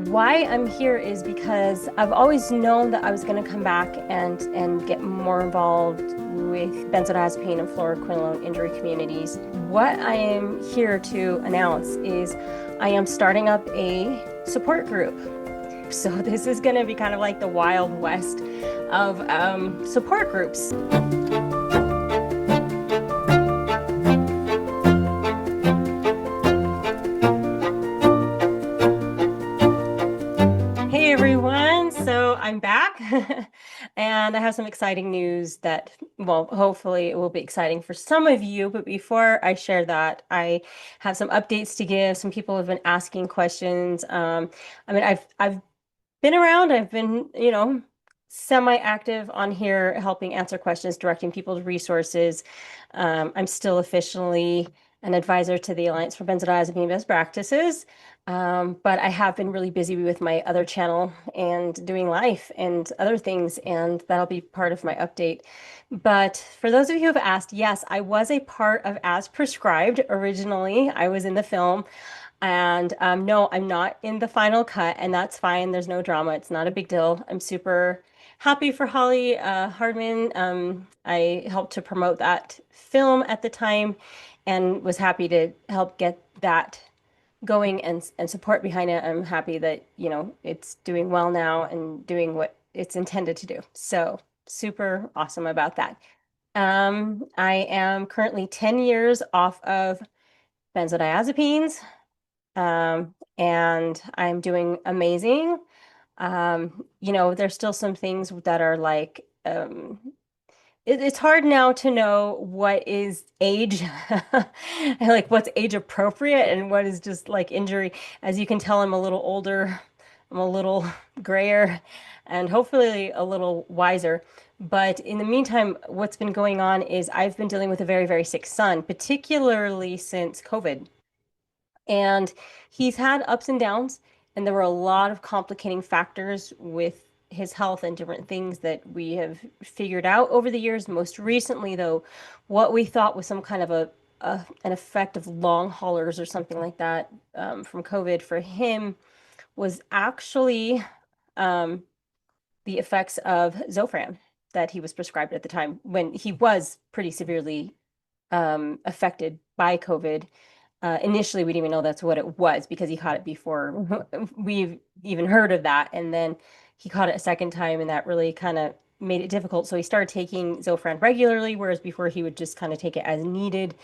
Why I'm here is because I've always known that I was going to come back and get more involved with benzodiazepine and fluoroquinolone injury communities. What I am here to announce is I am starting up a support group. So this is going to be kind of like the Wild West of support groups. Hey everyone, so I'm back and I have some exciting news that, well, hopefully it will be exciting for some of you. But before I share that, I have some updates to give. Some people have been asking questions. I've been around, I've been, semi-active on here helping answer questions, directing people to resources. I'm still officially an advisor to the Alliance for Benzodiazepine Best Practices. But I have been really busy with my other channel and doing life and other things, and that'll be part of my update. But for those of you who have asked, yes, I was a part of As Prescribed originally. I was in the film. And no, I'm not in the final cut, and that's fine. There's no drama. It's not a big deal. I'm super happy for Holly Hardman. I helped to promote that film at the time and was happy to help get that going and support behind it. I'm happy that, it's doing well now and doing what it's intended to do. So super awesome about that. I am currently 10 years off of benzodiazepines, and I'm doing amazing. There's still some things that are like, it's hard now to know what is age, like what's age appropriate and what is just like injury. As you can tell, I'm a little older, I'm a little grayer, and hopefully a little wiser. But in the meantime, what's been going on is I've been dealing with a very, very sick son, particularly since COVID. And he's had ups and downs, and there were a lot of complicating factors with his health and different things that we have figured out over the years. Most recently, though, what we thought was some kind of an effect of long haulers or something like that, from COVID for him was actually um, the effects of Zofran that he was prescribed at the time when he was pretty severely affected by COVID. Initially, we didn't even know that's what it was because he caught it before we've even heard of that. And then he caught it a second time, and that really kind of made it difficult. So he started taking Zofran regularly, whereas before he would just kind of take it as needed.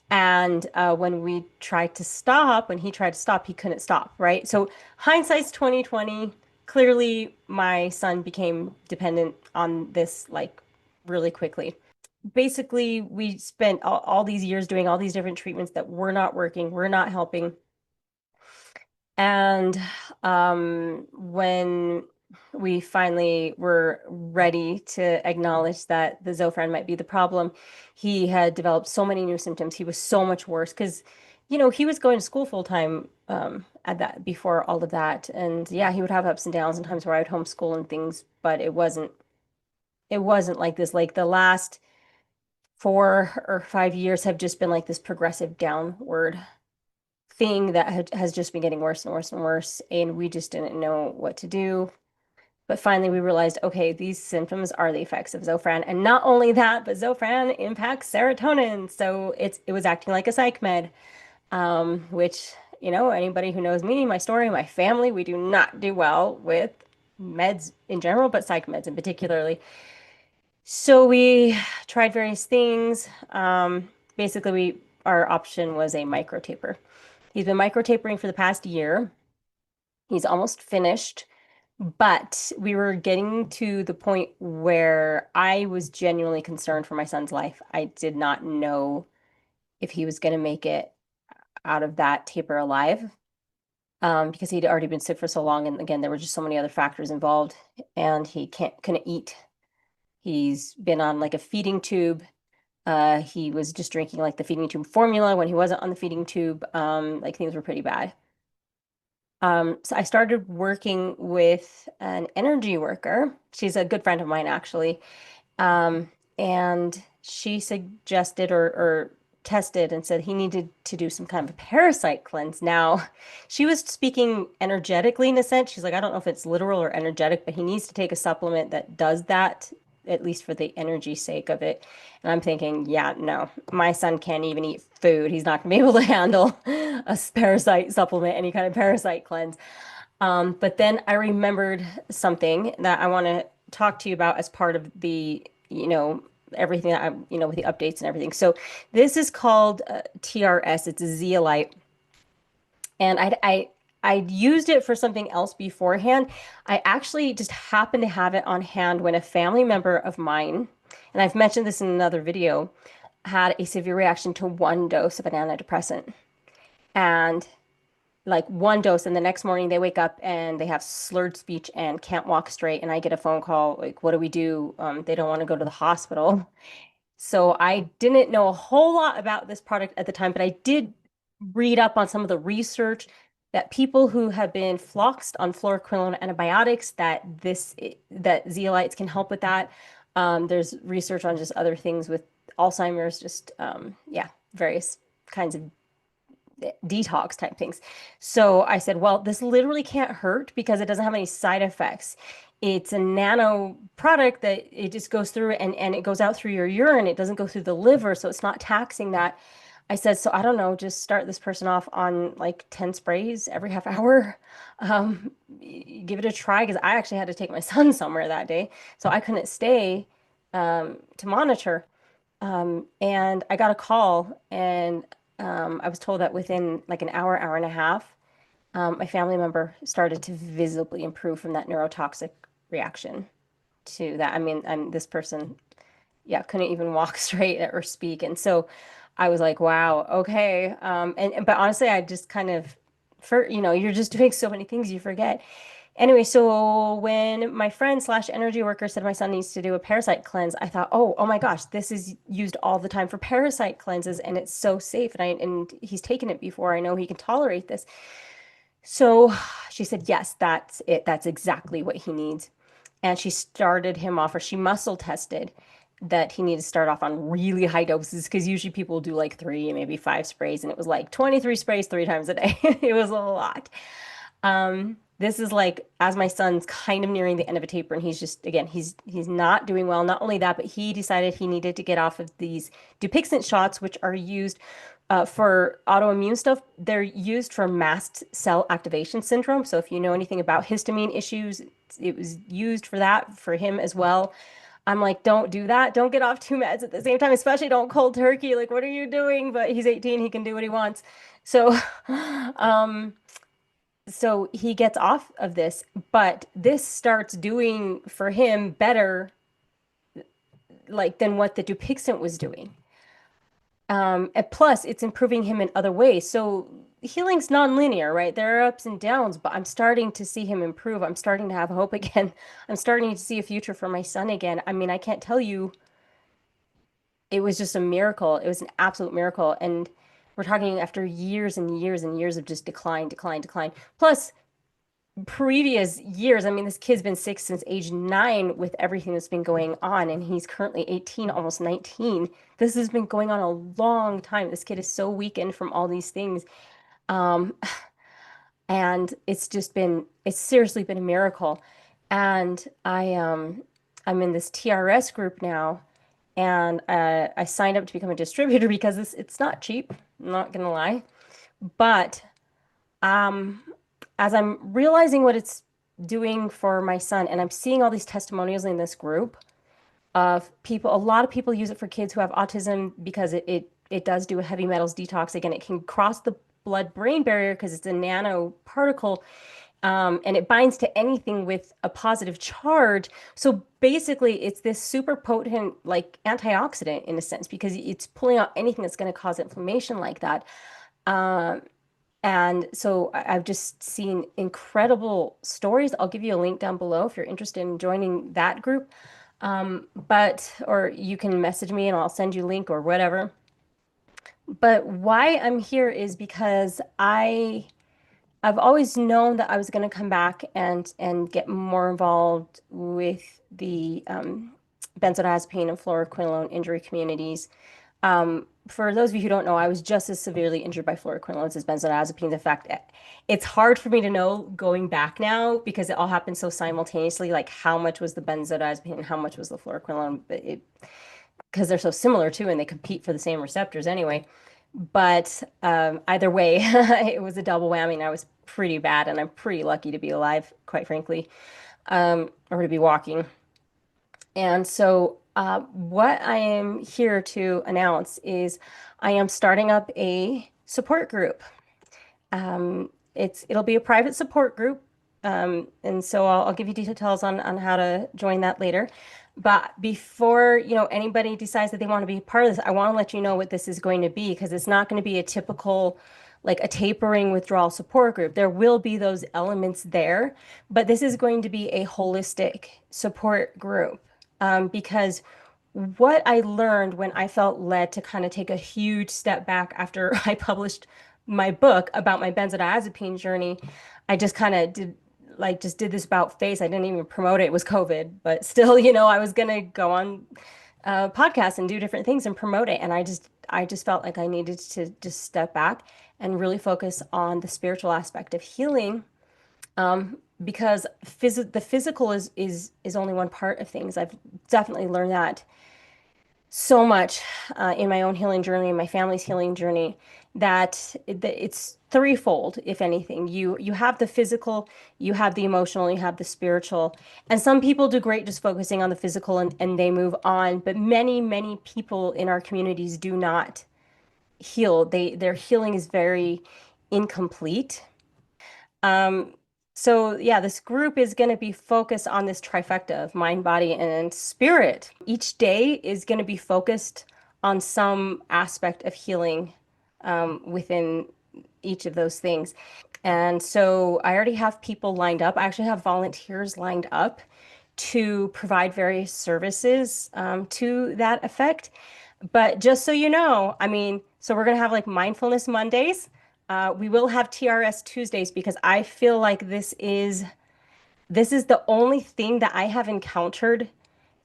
And when he tried to stop, he couldn't stop, right? So hindsight's 2020. Clearly, my son became dependent on this like really quickly. Basically, we spent all these years doing all these different treatments that were not working, were not helping. And when we finally were ready to acknowledge that the Zofran might be the problem, he had developed so many new symptoms. He was so much worse because, he was going to school full time at that before all of that. And yeah, he would have ups and downs and times where I would homeschool and things, but it wasn't like this. Like the last 4 or 5 years have just been like this progressive downward thing that has just been getting worse and worse and worse. And we just didn't know what to do. But finally, we realized, okay, these symptoms are the effects of Zofran. And not only that, but Zofran impacts serotonin. So it was acting like a psych med, which, anybody who knows me, my story, my family, we do not do well with meds in general, but psych meds in particularly. So we tried various things. Basically, our option was a micro taper. He's been micro tapering for the past year. He's almost finished, but we were getting to the point where I was genuinely concerned for my son's life. I did not know if he was going to make it out of that taper alive, because he'd already been sick for so long. And again, there were just so many other factors involved, and he couldn't eat. He's been on like a feeding tube. He was just drinking like the feeding tube formula when he wasn't on the feeding tube. Like things were pretty bad. So I started working with an energy worker. She's a good friend of mine, actually. And she suggested or tested and said he needed to do some kind of a parasite cleanse. Now, she was speaking energetically in a sense. She's like, I don't know if it's literal or energetic, but he needs to take a supplement that does that, at least for the energy sake of it. And I'm thinking, yeah, no, my son can't even eat food. He's not going to be able to handle a parasite supplement, any kind of parasite cleanse. But then I remembered something that I want to talk to you about as part of the, everything that I'm, with the updates and everything. So this is called TRS. It's a zeolite, and I used it for something else beforehand. I actually just happened to have it on hand when a family member of mine, and I've mentioned this in another video, had a severe reaction to one dose of an antidepressant. And like one dose, and the next morning they wake up and they have slurred speech and can't walk straight. And I get a phone call, like, what do we do? They don't want to go to the hospital. So I didn't know a whole lot about this product at the time, but I did read up on some of the research that people who have been fluxed on fluoroquinolone antibiotics, that zeolites can help with that. There's research on just other things with Alzheimer's, just yeah, various kinds of detox type things. So I said, well, this literally can't hurt because it doesn't have any side effects. It's a nano product that it just goes through and it goes out through your urine. It doesn't go through the liver, so it's not taxing that. I said, so I don't know, just start this person off on like 10 sprays every half hour. Give it a try because I actually had to take my son somewhere that day, so I couldn't stay to monitor. And I got a call, and I was told that within like an hour, hour and a half, my family member started to visibly improve from that neurotoxic reaction to that. I mean, this person, yeah, couldn't even walk straight or speak. And so I was like, wow, okay. But honestly, I just kind of, you're just doing so many things you forget. Anyway, so when my friend slash energy worker said my son needs to do a parasite cleanse, I thought, oh my gosh, this is used all the time for parasite cleanses, and it's so safe. And he's taken it before. I know he can tolerate this. So she said, yes, that's it. That's exactly what he needs. And she started him off, or she muscle tested that he needed to start off on really high doses because usually people do like three, maybe five sprays, and it was like 23 sprays 3 times a day. It was a lot. This is like as my son's kind of nearing the end of a taper, and he's just again he's not doing well. Not only that, but he decided he needed to get off of these Dupixent shots, which are used for autoimmune stuff. They're used for mast cell activation syndrome. So if you know anything about histamine issues, it was used for that for him as well. I'm like, don't do that. Don't get off two meds at the same time, especially don't cold turkey. Like, what are you doing? But he's 18, he can do what he wants. So, um, so he gets off of this, but this starts doing for him better, like than what the Dupixent was doing. And plus, it's improving him in other ways. So healing's non-linear, right? There are ups and downs, but I'm starting to see him improve. I'm starting to have hope again. I'm starting to see a future for my son again. I mean, I can't tell you, it was just a miracle. It was an absolute miracle. And we're talking after years and years and years of just decline, decline, decline. Plus, previous years, I mean, this kid's been sick since age 9 with everything that's been going on, and he's currently 18, almost 19. This has been going on a long time. This kid is so weakened from all these things. Um, and it's seriously been a miracle. And I'm in this TRS group now, and I signed up to become a distributor because it's not cheap, I'm not gonna lie. But um, as I'm realizing what it's doing for my son, and I'm seeing all these testimonials in this group of people, a lot of people use it for kids who have autism because it does do a heavy metals detox. Again, it can cross the blood-brain barrier because it's a nanoparticle, and it binds to anything with a positive charge. So basically, it's this super potent, like antioxidant in a sense, because it's pulling out anything that's going to cause inflammation like that. Um, and so I've just seen incredible stories. I'll give you a link down below if you're interested in joining that group. Or you can message me and I'll send you a link or whatever. But why I'm here is because I've always known that I was going to come back and get more involved with the benzodiazepine and fluoroquinolone injury communities. For those of you who don't know, I was just as severely injured by fluoroquinolones as benzodiazepines. In fact, it's hard for me to know going back now because it all happened so simultaneously, like how much was the benzodiazepine and how much was the fluoroquinolone, because they're so similar too, and they compete for the same receptors anyway. But either way, it was a double whammy, and I was pretty bad, and I'm pretty lucky to be alive, quite frankly, or to be walking. And so, what I am here to announce is I am starting up a support group. It'll be a private support group, and so I'll give you details on how to join that later. But before, anybody decides that they want to be part of this, I want to let you know what this is going to be because it's not going to be a typical, like a tapering withdrawal support group. There will be those elements there, but this is going to be a holistic support group, because what I learned when I felt led to kind of take a huge step back after I published my book about my benzodiazepine journey, I just kind of did this about face. I didn't even promote it. It was COVID, but still, I was gonna go on podcasts and do different things and promote it. And I just felt like I needed to just step back and really focus on the spiritual aspect of healing, because the physical is only one part of things. I've definitely learned that so much in my own healing journey, in my family's healing journey, that it's threefold, if anything. You have the physical, you have the emotional, you have the spiritual. And some people do great just focusing on the physical and they move on. But many, many people in our communities do not heal. Their healing is very incomplete. Um, so yeah, this group is going to be focused on this trifecta of mind, body, and spirit. Each day is going to be focused on some aspect of healing, within each of those things. And so I already have people lined up. I actually have volunteers lined up to provide various services, to that effect. But just so you know, I mean, so we're going to have like mindfulness Mondays. We will have TRS Tuesdays because I feel like this is the only thing that I have encountered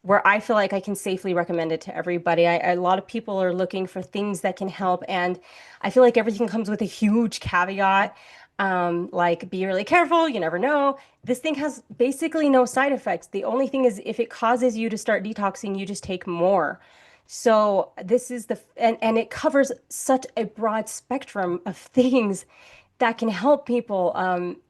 where I feel like I can safely recommend it to everybody. A lot of people are looking for things that can help, and I feel like everything comes with a huge caveat. Like be really careful, you never know. This thing has basically no side effects. The only thing is if it causes you to start detoxing, you just take more. So this is and it covers such a broad spectrum of things that can help people,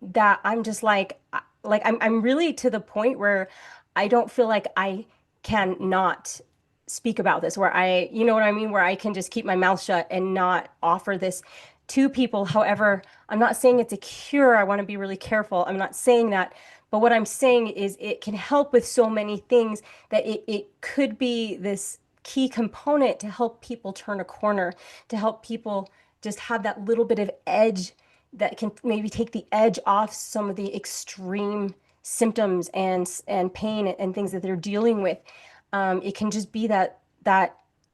that I'm just like I'm really to the point where I don't feel like I can not speak about this, where you know what I mean, where I can just keep my mouth shut and not offer this to people. However, I'm not saying it's a cure. I want to be really careful. I'm not saying that. But what I'm saying is it can help with so many things that it could be this key component to help people turn a corner, to help people just have that little bit of edge that can maybe take the edge off some of the extreme symptoms and pain and things that they're dealing with. It can just be that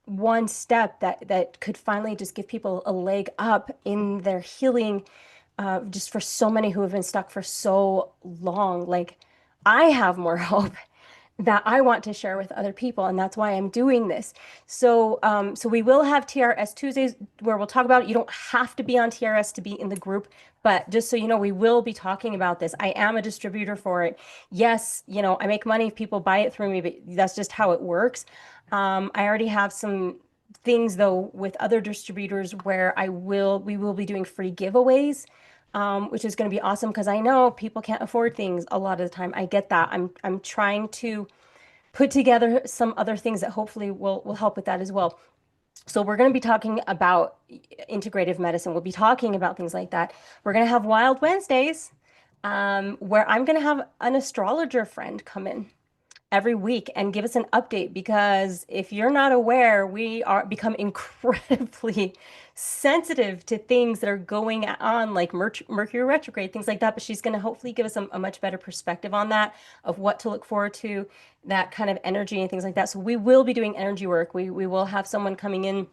one step that could finally just give people a leg up in their healing, just for so many who have been stuck for so long. Like I have more hope that I want to share with other people, and that's why I'm doing this. So we will have TRS Tuesdays where we'll talk about it. You don't have to be on TRS to be in the group, but just so you know, we will be talking about this. I am a distributor for it. Yes, I make money if people buy it through me, but that's just how it works. I already have some things though with other distributors where we will be doing free giveaways, which is going to be awesome because I know people can't afford things a lot of the time. I get that. I'm trying to put together some other things that hopefully will help with that as well. So we're going to be talking about integrative medicine. We'll be talking about things like that. We're going to have Wild Wednesdays, where I'm going to have an astrologer friend come in every week and give us an update, because if you're not aware, we are become incredibly sensitive to things that are going on, like Mercury retrograde, things like that. But she's going to hopefully give us a much better perspective on that, of what to look forward to, that kind of energy and things like that. So we will be doing energy work. We will have someone coming in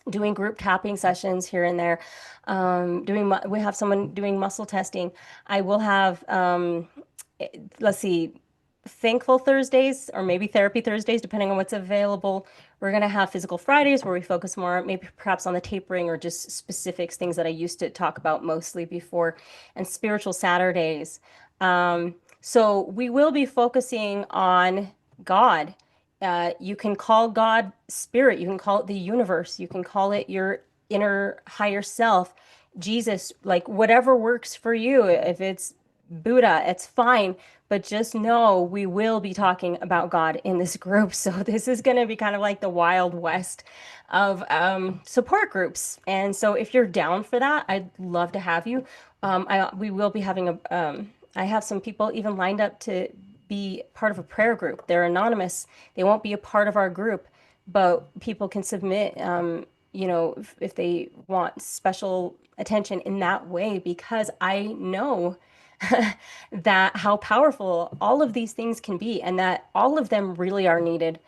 doing group tapping sessions here and there. We have someone doing muscle testing. I will have, let's see, Thankful Thursdays or maybe Therapy Thursdays, depending on what's available, We're going to have physical Fridays where we focus more, maybe perhaps on the tapering or just specifics, things that I used to talk about mostly before, and spiritual Saturdays. So we will be focusing on God. You can call God spirit, you can call it the universe, you can call it your inner higher self, Jesus, like whatever works for you. If it's Buddha, it's fine. But just know we will be talking about God in this group. So this is going to be kind of like the Wild West of support groups. And so if you're down for that, I'd love to have you. We will be having I have some people even lined up to be part of a prayer group. They're anonymous. They won't be a part of our group, but people can submit, if they want special attention in that way, because I know that how powerful all of these things can be, and that all of them really are needed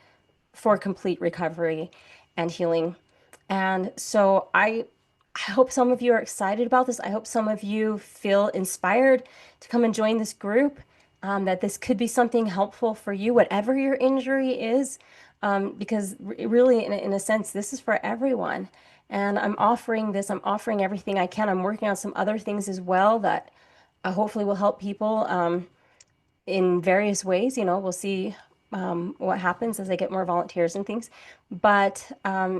for complete recovery and healing. And so I hope some of you are excited about this. I hope some of you feel inspired to come and join this group, that this could be something helpful for you, whatever your injury is, because really, in a sense, this is for everyone. And I'm offering this, I'm offering everything I can. I'm working on some other things as well that hopefully will help people. In various ways. We'll see what happens as I get more volunteers and things. But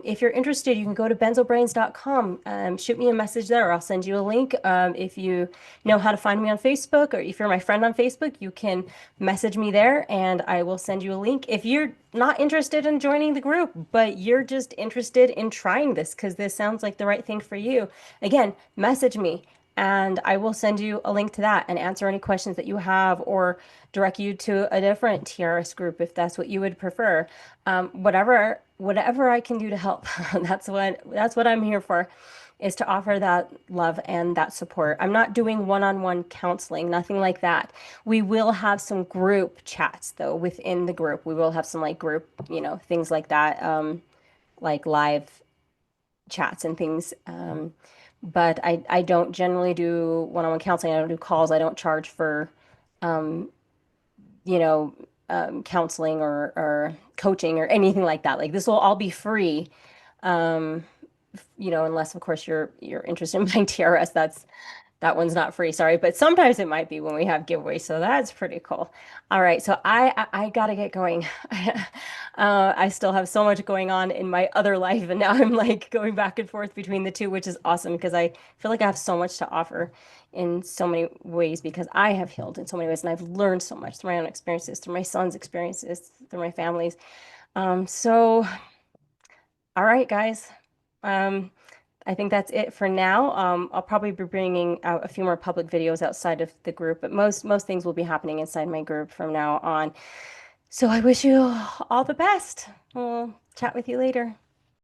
if you're interested, you can go to benzobrains.com. Shoot me a message there, or I'll send you a link. If you know how to find me on Facebook, or if you're my friend on Facebook, you can message me there and I will send you a link. If you're not interested in joining the group, but you're just interested in trying this because this sounds like the right thing for you, again, message me and I will send you a link to that and answer any questions that you have, or direct you to a different TRS group if that's what you would prefer. Whatever I can do to help. That's what I'm here for, is to offer that love and that support. I'm not doing one-on-one counseling, nothing like that. We will have some group chats though within the group. We will have some like group, things like that, like live chats and things. But I don't generally do one-on-one counseling. I don't do calls. I don't charge for, um, counseling or coaching or anything like that. Like this will all be free, um, unless of course you're interested in buying TRS. That one's not free, sorry, but sometimes it might be when we have giveaways, so that's pretty cool. All right, so I gotta get going. I still have so much going on in my other life, and now I'm like going back and forth between the two, which is awesome because I feel like I have so much to offer in so many ways, because I have healed in so many ways and I've learned so much through my own experiences, through my son's experiences, through my family's. So, all right, guys. Um, I think that's it for now. I'll probably be bringing out a few more public videos outside of the group, but most things will be happening inside my group from now on. So I wish you all the best. We'll chat with you later.